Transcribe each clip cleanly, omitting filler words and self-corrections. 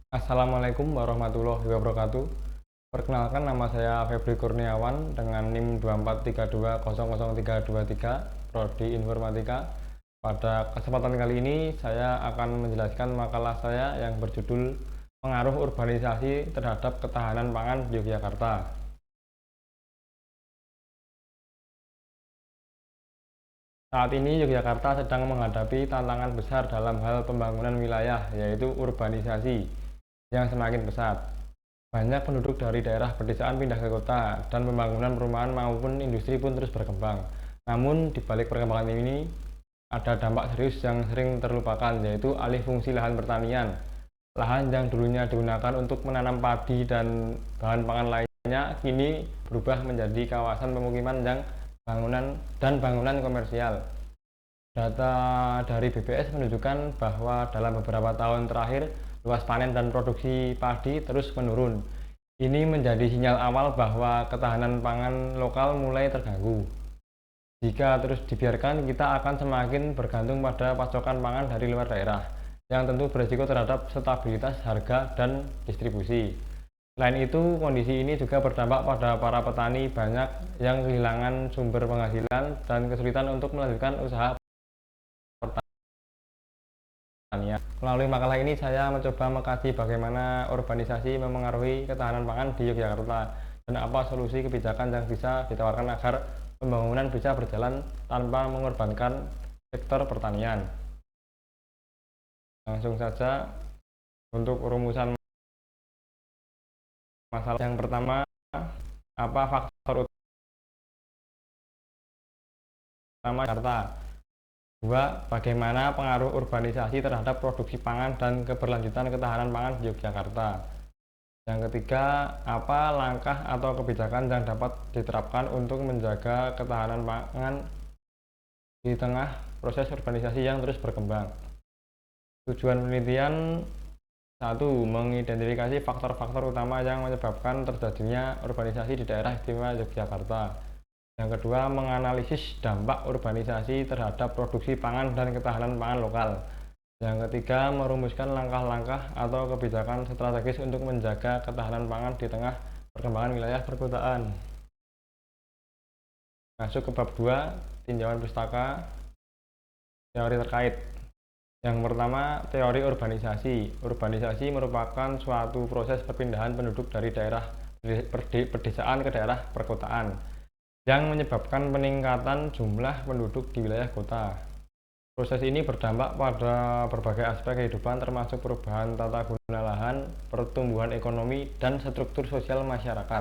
Assalamualaikum warahmatullahi wabarakatuh. Perkenalkan, nama saya Febri Kurniawan dengan NIM 243200323, Prodi Informatika. Pada kesempatan kali ini saya akan menjelaskan makalah saya yang berjudul Pengaruh Urbanisasi Terhadap Ketahanan Pangan di Yogyakarta. Saat ini Yogyakarta sedang menghadapi tantangan besar dalam hal pembangunan wilayah, yaitu urbanisasi yang semakin pesat. Banyak penduduk dari daerah pedesaan pindah ke kota, dan pembangunan perumahan maupun industri pun terus berkembang. Namun, di balik perkembangan ini, ada dampak serius yang sering terlupakan, yaitu alih fungsi lahan pertanian. Lahan yang dulunya digunakan untuk menanam padi dan bahan pangan lainnya, kini berubah menjadi kawasan pemukiman dan bangunan komersial. Data dari BPS menunjukkan bahwa dalam beberapa tahun terakhir, luas panen dan produksi padi terus menurun. Ini menjadi sinyal awal bahwa ketahanan pangan lokal mulai terganggu. Jika terus dibiarkan, kita akan semakin bergantung pada pasokan pangan dari luar daerah, yang tentu berisiko terhadap stabilitas harga dan distribusi. Selain itu, kondisi ini juga berdampak pada para petani, banyak yang kehilangan sumber penghasilan dan kesulitan untuk melanjutkan usaha pertanian. Melalui makalah ini saya mencoba mengkaji bagaimana urbanisasi memengaruhi ketahanan pangan di Yogyakarta dan apa solusi kebijakan yang bisa ditawarkan agar pembangunan bisa berjalan tanpa mengorbankan sektor pertanian. Langsung saja untuk rumusan masalah. Yang pertama, apa faktor utama Jakarta? Dua, bagaimana pengaruh urbanisasi terhadap produksi pangan dan keberlanjutan ketahanan pangan di Yogyakarta? Yang ketiga, apa langkah atau kebijakan yang dapat diterapkan untuk menjaga ketahanan pangan di tengah proses urbanisasi yang terus berkembang? Tujuan penelitian: 1. Mengidentifikasi faktor-faktor utama yang menyebabkan terjadinya urbanisasi di daerah istimewa Yogyakarta. Yang kedua, menganalisis dampak urbanisasi terhadap produksi pangan dan ketahanan pangan lokal. Yang ketiga, merumuskan langkah-langkah atau kebijakan strategis untuk menjaga ketahanan pangan di tengah perkembangan wilayah perkotaan. Masuk ke bab 2, tinjauan pustaka, teori terkait. Yang pertama, teori urbanisasi. Urbanisasi merupakan suatu proses perpindahan penduduk dari daerah pedesaan ke daerah perkotaan yang menyebabkan peningkatan jumlah penduduk di wilayah kota. Proses ini berdampak pada berbagai aspek kehidupan, termasuk perubahan tata guna lahan, pertumbuhan ekonomi, dan struktur sosial masyarakat.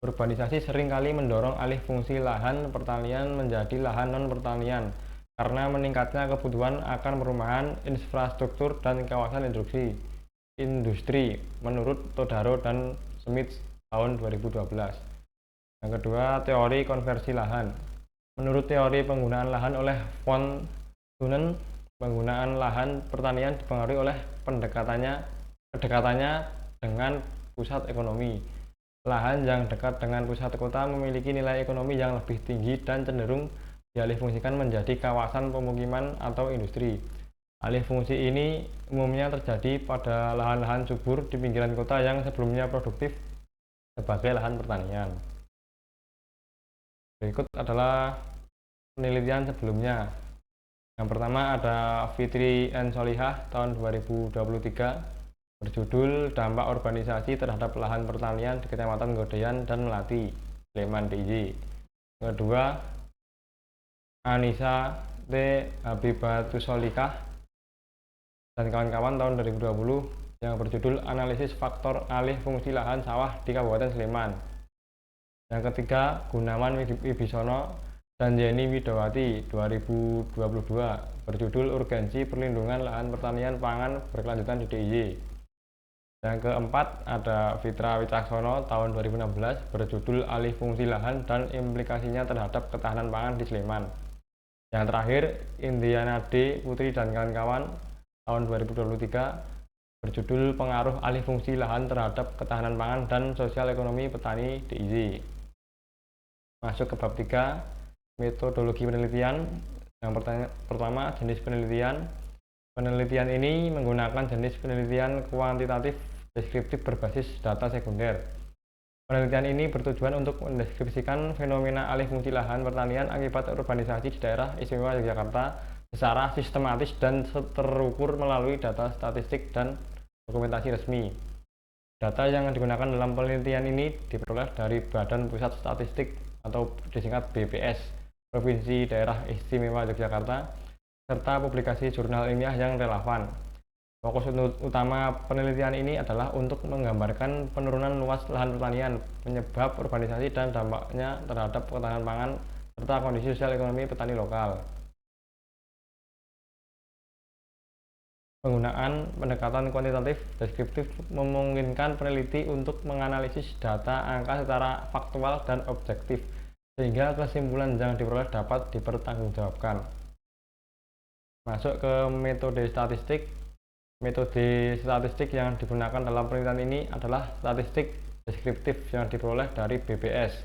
Urbanisasi seringkali mendorong alih fungsi lahan pertanian menjadi lahan non-pertanian karena meningkatnya kebutuhan akan perumahan, infrastruktur, dan kawasan industri menurut Todaro dan Smith tahun 2012. Yang kedua, teori konversi lahan. Menurut teori penggunaan lahan oleh von Thunen, penggunaan lahan pertanian dipengaruhi oleh kedekatannya dengan pusat ekonomi. Lahan yang dekat dengan pusat kota memiliki nilai ekonomi yang lebih tinggi dan cenderung dialihfungsikan menjadi kawasan pemukiman atau industri. Alih fungsi ini umumnya terjadi pada lahan-lahan subur di pinggiran kota yang sebelumnya produktif sebagai lahan pertanian. Berikut adalah penelitian sebelumnya. Yang pertama ada Fitri and Solihah tahun 2023 berjudul Dampak Urbanisasi Terhadap Lahan Pertanian di Kecamatan Godean dan Melati, Sleman DIY. Yang kedua, Anissa T. Habibatusolikah dan kawan-kawan tahun 2020 yang berjudul Analisis Faktor Alih Fungsi Lahan Sawah di Kabupaten Sleman. Yang ketiga, Gunawan Wibisono dan Yeni Widowati 2022 berjudul Urgensi Perlindungan Lahan Pertanian Pangan Berkelanjutan di DIY. Yang keempat ada Fitra Wicaksono tahun 2016 berjudul Alih Fungsi Lahan dan Implikasinya Terhadap Ketahanan Pangan di Sleman. Yang terakhir, Indiana D. Putri dan kawan-kawan tahun 2023 berjudul Pengaruh Alih Fungsi Lahan Terhadap Ketahanan Pangan dan Sosial Ekonomi Petani DIY. Masuk ke bab 3, metodologi penelitian. Yang pertama, jenis penelitian. Penelitian ini menggunakan jenis penelitian kuantitatif deskriptif berbasis data sekunder. Penelitian ini bertujuan untuk mendeskripsikan fenomena alih fungsi lahan pertanian akibat urbanisasi di daerah istimewa Yogyakarta secara sistematis dan terukur melalui data statistik dan dokumentasi resmi. Data yang digunakan dalam penelitian ini diperoleh dari Badan Pusat Statistik atau disingkat BPS Provinsi Daerah Istimewa Yogyakarta serta publikasi jurnal ilmiah yang relevan. Fokus utama penelitian ini adalah untuk menggambarkan penurunan luas lahan pertanian, penyebab urbanisasi dan dampaknya terhadap ketahanan pangan, serta kondisi sosial ekonomi petani lokal. Penggunaan pendekatan kuantitatif deskriptif memungkinkan peneliti untuk menganalisis data angka secara faktual dan objektif, sehingga kesimpulan yang diperoleh dapat dipertanggungjawabkan. Masuk ke metode statistik. Metode statistik yang digunakan dalam penelitian ini adalah statistik deskriptif yang diperoleh dari BPS.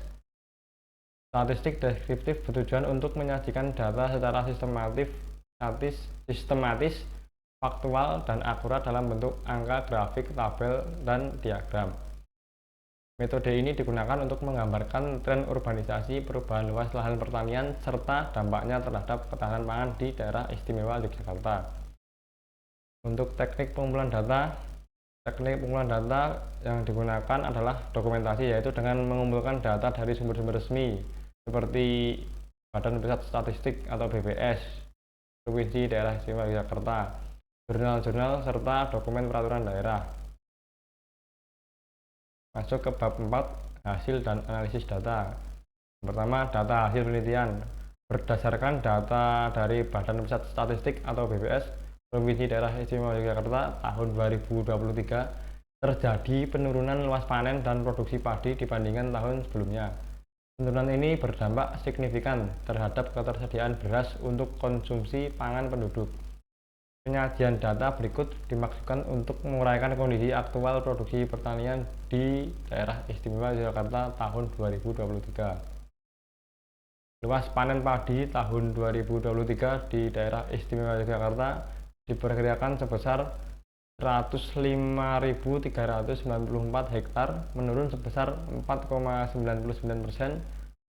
Statistik deskriptif bertujuan untuk menyajikan data secara sistematis, faktual, dan akurat dalam bentuk angka, grafik, tabel, dan diagram. Metode ini digunakan untuk menggambarkan tren urbanisasi, perubahan luas lahan pertanian, serta dampaknya terhadap ketahanan pangan di daerah istimewa Yogyakarta. Untuk teknik pengumpulan data yang digunakan adalah dokumentasi, yaitu dengan mengumpulkan data dari sumber-sumber resmi seperti Badan Pusat Statistik atau BPS Provinsi Daerah Istimewa Yogyakarta, jurnal-jurnal, serta dokumen peraturan daerah. Masuk ke bab 4, hasil dan analisis data. Pertama, data hasil penelitian. Berdasarkan data dari Badan Pusat Statistik atau BPS Provinsi Daerah Istimewa Yogyakarta tahun 2023, terjadi penurunan luas panen dan produksi padi dibandingkan tahun sebelumnya. Penurunan ini berdampak signifikan terhadap ketersediaan beras untuk konsumsi pangan penduduk. Penyajian data berikut dimaksudkan untuk menguraikan kondisi aktual produksi pertanian di daerah istimewa Yogyakarta tahun 2023. Luas panen padi tahun 2023 di daerah istimewa Yogyakarta diperkirakan sebesar 105.394 hektar, menurun sebesar 4,99%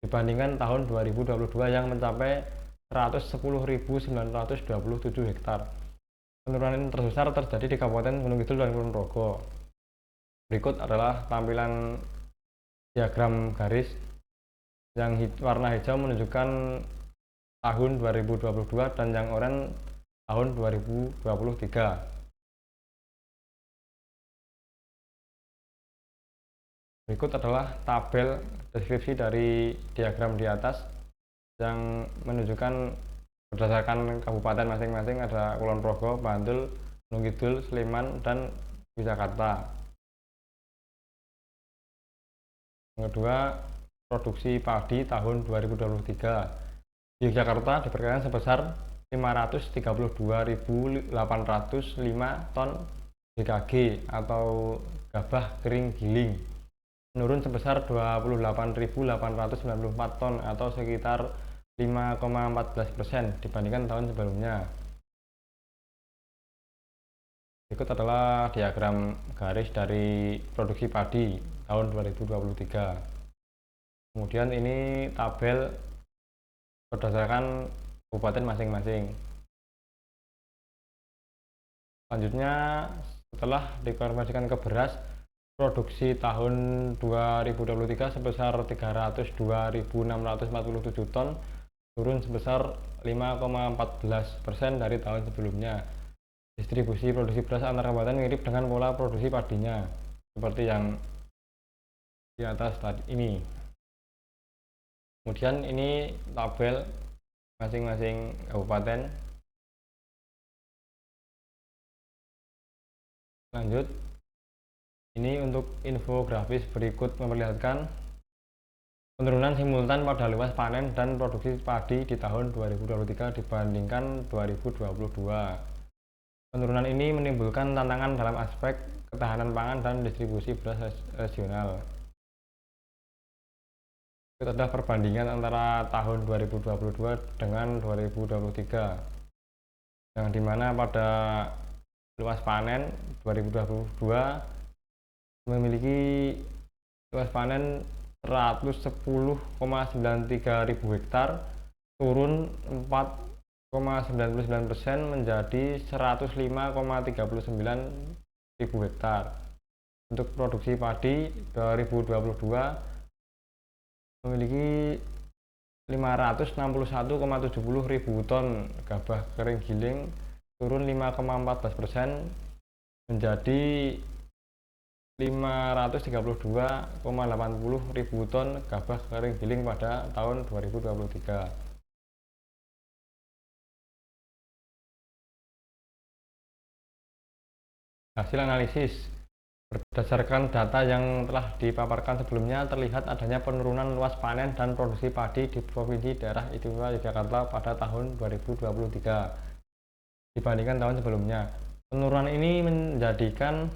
dibandingkan tahun 2022 yang mencapai 110.927 hektar. Penurunan terbesar terjadi di Kabupaten Gunung Kidul dan Kulon Progo. Berikut adalah tampilan diagram garis. Yang warna hijau menunjukkan tahun 2022 dan yang oranye tahun 2023. Berikut adalah tabel deskripsi dari diagram di atas yang menunjukkan berdasarkan kabupaten masing-masing, ada Kulon Progo, Bantul, Gunung Kidul, Sleman, dan Jakarta. Yang kedua, produksi padi tahun 2023. Di Jakarta diperkirakan sebesar 532.805 ton GKG atau gabah kering giling, menurun sebesar 28.894 ton atau sekitar 5,14% dibandingkan tahun sebelumnya. Berikut adalah diagram garis dari produksi padi tahun 2023. Kemudian ini tabel berdasarkan kabupaten masing-masing. Selanjutnya, setelah dikonversikan ke beras, produksi tahun 2023 sebesar 302.647 ton, turun sebesar 5,14% dari tahun sebelumnya. Distribusi produksi beras antar kabupaten mirip dengan pola produksi padinya, seperti yang di atas tadi ini. Kemudian ini tabel masing-masing kabupaten. Lanjut, ini untuk infografis berikut memperlihatkan penurunan simultan pada luas panen dan produksi padi di tahun 2023 dibandingkan 2022. Penurunan ini menimbulkan tantangan dalam aspek ketahanan pangan dan distribusi beras regional. Itu adalah perbandingan antara tahun 2022 dengan 2023. yang dimana pada luas panen 2022 memiliki luas panen 110,93 ribu hektar, turun 4,99% menjadi 105,39 ribu hektar. Untuk produksi padi 2022 memiliki 561,70 ribu ton gabah kering giling, turun 5,14% menjadi 532,80 ribu ton gabah kering giling pada tahun 2023. Hasil analisis berdasarkan data yang telah dipaparkan sebelumnya, terlihat adanya penurunan luas panen dan produksi padi di Provinsi Daerah Istimewa Yogyakarta pada tahun 2023 dibandingkan tahun sebelumnya. Penurunan ini menjadikan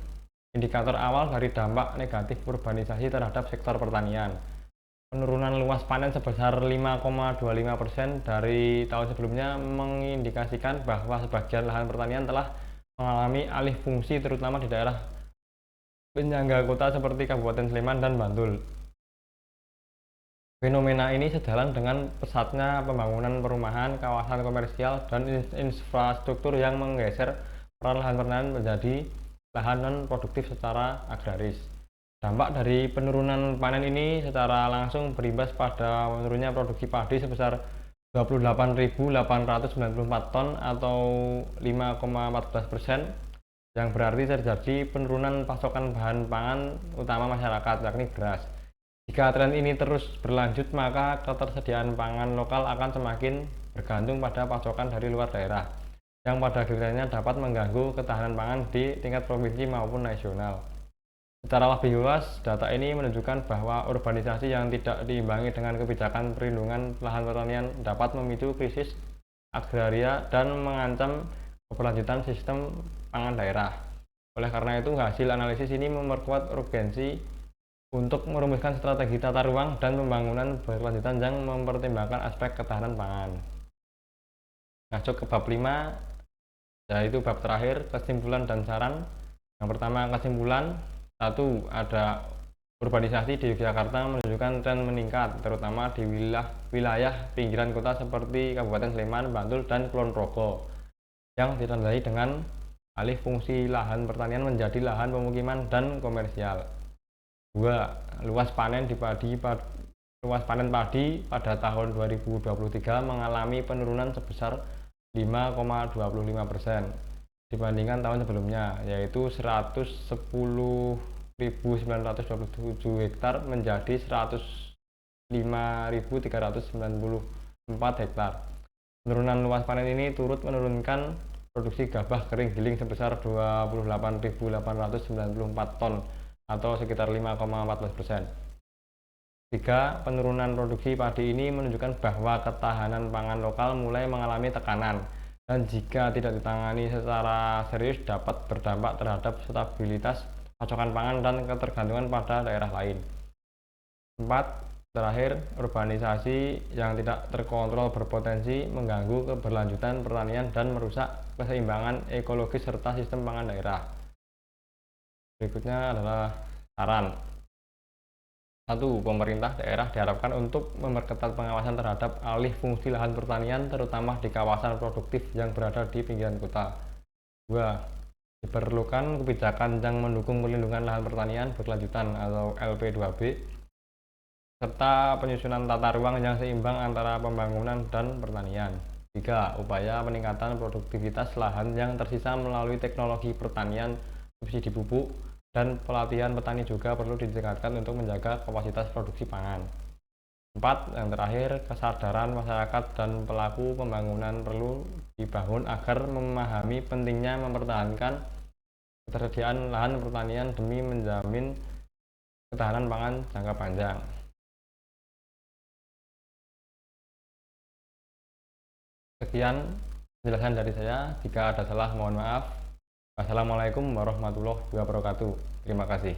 indikator awal dari dampak negatif urbanisasi terhadap sektor pertanian. Penurunan luas panen sebesar 5,25% dari tahun sebelumnya mengindikasikan bahwa sebagian lahan pertanian telah mengalami alih fungsi, terutama di daerah penyangga kota seperti Kabupaten Sleman dan Bantul. Fenomena ini sejalan dengan pesatnya pembangunan perumahan, kawasan komersial, dan infrastruktur yang menggeser peran lahan pertanian menjadi lahan non-produktif secara agraris. Dampak dari penurunan panen ini secara langsung berimbas pada menurunnya produksi padi sebesar 28.894 ton atau 5,14%, yang berarti terjadi penurunan pasokan bahan pangan utama masyarakat, yakni beras. Jika tren ini terus berlanjut, maka ketersediaan pangan lokal akan semakin bergantung pada pasokan dari luar daerah, yang pada gilirannya dapat mengganggu ketahanan pangan di tingkat provinsi maupun nasional. Secara lebih luas, data ini menunjukkan bahwa urbanisasi yang tidak diimbangi dengan kebijakan perlindungan lahan pertanian dapat memicu krisis agraria dan mengancam keberlanjutan sistem pangan daerah. Oleh karena itu, hasil analisis ini memperkuat urgensi untuk merumuskan strategi tata ruang dan pembangunan berkelanjutan yang mempertimbangkan aspek ketahanan pangan. Masuk ke bab 5, yaitu bab terakhir, kesimpulan dan saran. Yang pertama, kesimpulan. 1. Ada urbanisasi di Yogyakarta menunjukkan tren meningkat, terutama di wilayah pinggiran kota seperti Kabupaten Sleman, Bantul, dan Kulon Progo, yang ditandai dengan alih fungsi lahan pertanian menjadi lahan pemukiman dan komersial. 2. Luas panen padi pada tahun 2023 mengalami penurunan sebesar 5,25% dibandingkan tahun sebelumnya, yaitu 110.927 hektar menjadi 105.394 hektar. Penurunan luas panen ini turut menurunkan produksi gabah kering giling sebesar 28.894 ton atau sekitar 5,14%. 3. Penurunan produksi padi ini menunjukkan bahwa ketahanan pangan lokal mulai mengalami tekanan, dan jika tidak ditangani secara serius dapat berdampak terhadap stabilitas pasokan pangan dan ketergantungan pada daerah lain. 4. Terakhir, urbanisasi yang tidak terkontrol berpotensi mengganggu keberlanjutan pertanian dan merusak keseimbangan ekologis serta sistem pangan daerah. Berikutnya adalah saran. 1. Pemerintah daerah diharapkan untuk memperketat pengawasan terhadap alih fungsi lahan pertanian, terutama di kawasan produktif yang berada di pinggiran kota. 2. Diperlukan kebijakan yang mendukung perlindungan lahan pertanian berkelanjutan atau LP2B, serta penyusunan tata ruang yang seimbang antara pembangunan dan pertanian. 3. Upaya peningkatan produktivitas lahan yang tersisa melalui teknologi pertanian, subsidi pupuk, dan pelatihan petani juga perlu ditingkatkan untuk menjaga kapasitas produksi pangan. 4. Yang terakhir, kesadaran masyarakat dan pelaku pembangunan perlu dibangun agar memahami pentingnya mempertahankan ketersediaan lahan pertanian demi menjamin ketahanan pangan jangka panjang. Sekian penjelasan dari saya. Jika ada salah, mohon maaf. Wassalamualaikum warahmatullahi wabarakatuh. Terima kasih.